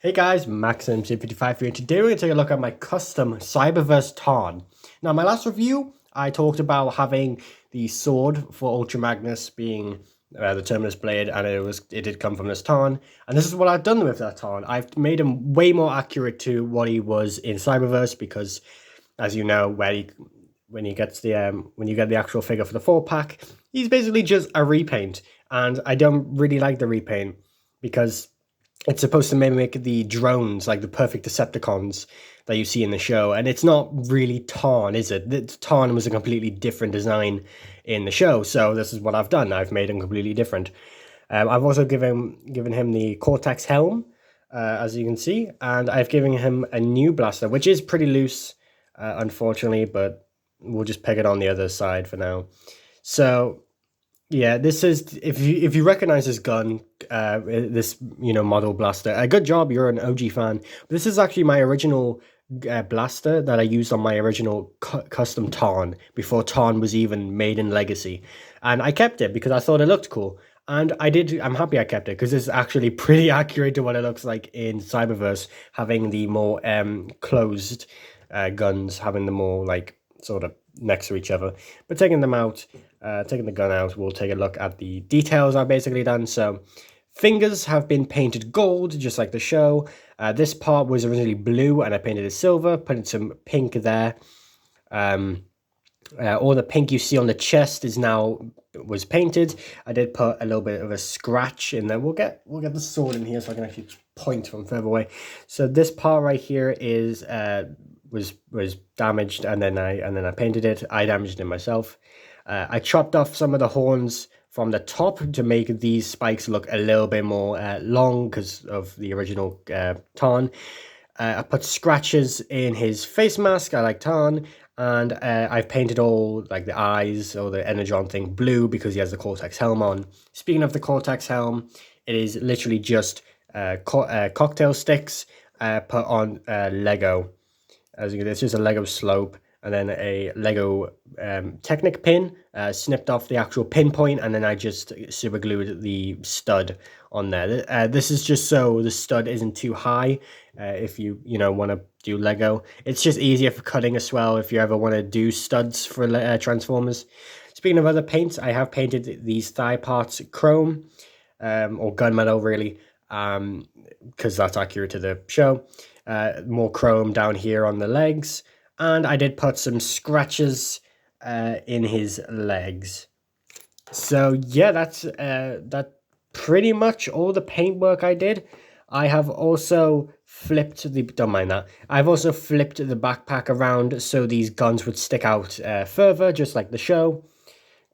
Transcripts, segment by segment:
Hey guys, Maxim55 here. Today we're going to take a look at my custom Cyberverse Tarn. Now, my last review, I talked about having the sword for Ultra Magnus being the Terminus Blade, and it did come from this Tarn. And this is what I've done with that Tarn. I've made him way more accurate to what he was in Cyberverse because, as you know, when you get the actual figure for the 4-pack, he's basically just a repaint, and I don't really like the repaint because it's supposed to mimic the drones, like the perfect Decepticons that you see in the show. And it's not really Tarn, is it? Tarn was a completely different design in the show. So this is what I've done. I've made him completely different. I've also given him the Cortex helm, as you can see. And I've given him a new blaster, which is pretty loose, unfortunately. But we'll just peg it on the other side for now. So yeah, this is if you recognize this gun, this model blaster. A good job, you're an OG fan. But this is actually my original blaster that I used on my original custom Tarn before Tarn was even made in Legacy, and I kept it because I thought it looked cool, and I did. I'm happy I kept it because it's actually pretty accurate to what it looks like in Cyberverse, having the more closed guns, having the more like sort of next to each other, but taking them out. Taking the gun out, we'll take a look at the details I've basically done. So fingers have been painted gold, just like the show. This part was originally blue and I painted it silver, putting some pink there. All the pink you see on the chest was painted. I did put a little bit of a scratch in there. We'll get the sword in here so I can actually point from further away. So this part right here is was damaged, and then I painted it. I damaged it myself. I chopped off some of the horns from the top to make these spikes look a little bit more long because of the original Tarn. I put scratches in his face mask. I like Tarn. And I've painted all like the eyes or the Energon thing blue because he has the Cortex helm on. Speaking of the Cortex helm, it is literally just cocktail sticks put on Lego. As you can see, it's just a Lego slope, and then a Lego Technic pin, snipped off the actual pinpoint, and then I just super glued the stud on there. This is just so the stud isn't too high if you want to do Lego. It's just easier for cutting as well if you ever want to do studs for Transformers. Speaking of other paints, I have painted these thigh parts chrome, or gunmetal really, because that's accurate to the show. More chrome down here on the legs, and I did put some scratches in his legs. So yeah, that's that pretty much all the paintwork I did. I have also don't mind that. I've also flipped the backpack around so these guns would stick out further, just like the show.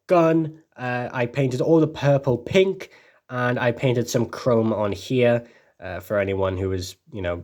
Gun, I painted all the purple pink, and I painted some chrome on here. For anyone who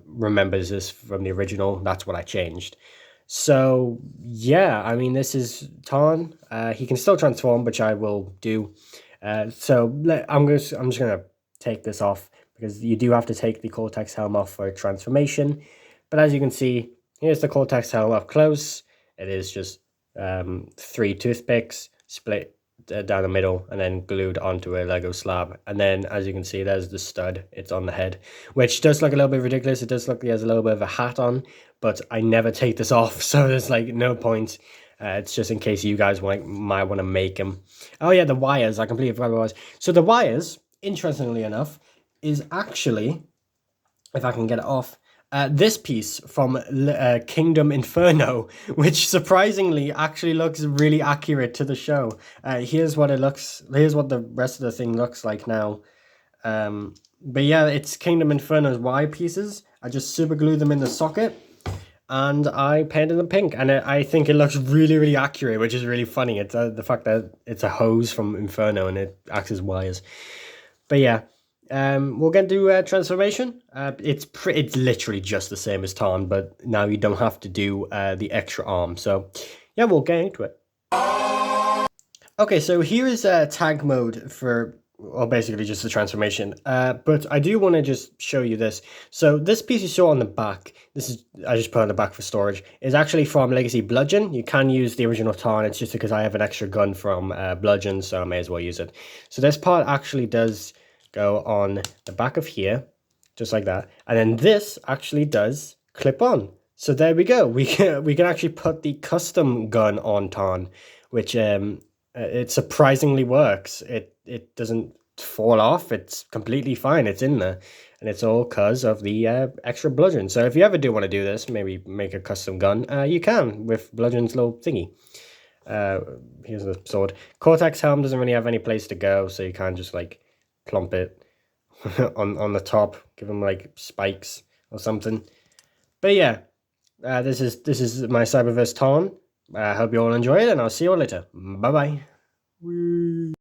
remembers this from the original, that's what I changed. So yeah, I mean, this is Tarn. He can still transform, which I will do. I'm just gonna take this off because you do have to take the Cortex helm off for a transformation. But as you can see, here's the Cortex helm up close. It is just 3 toothpicks split down the middle and then glued onto a Lego slab, and then as you can see, there's the stud. It's on the head, which does look a little bit ridiculous. It does look like he has a little bit of a hat on, but I never take this off, so there's like no point. It's just in case you guys might want to make him. Oh yeah, the wires, I completely forgot what it was. So the wires, interestingly enough, is actually, if I can get it off, this piece from Kingdom Inferno, which surprisingly actually looks really accurate to the show. Here's what it looks. Here's what the rest of the thing looks like now. But yeah, it's Kingdom Inferno's wire pieces. I just super glued them in the socket, and I painted them pink, and I think it looks really, really accurate, which is really funny. It's the fact that it's a hose from Inferno and it acts as wires. But yeah. We're going to do transformation. It's literally just the same as Tarn, but now you don't have to do the extra arm. So yeah, we'll get into it. Okay, so here is tag mode for, well, basically just the transformation. But I do want to just show you this. So this piece you saw on the back, I just put on the back for storage, is actually from Legacy Bludgeon. You can use the original Tarn. It's just because I have an extra gun from Bludgeon, so I may as well use it. So this part actually does go on the back of here, just like that. And then this actually does clip on. So there we go. We can actually put the custom gun on Tarn, which it surprisingly works. It doesn't fall off. It's completely fine. It's in there, and it's all because of the extra bludgeon. So if you ever do want to do this, maybe make a custom gun, you can with bludgeon's little thingy. Here's the sword. Cortex helm doesn't really have any place to go, so you can't just like plump it on the top, give them like spikes or something. But yeah, this is my Cyberverse Tarn. I hope you all enjoy it, and I'll see you all later. Bye bye.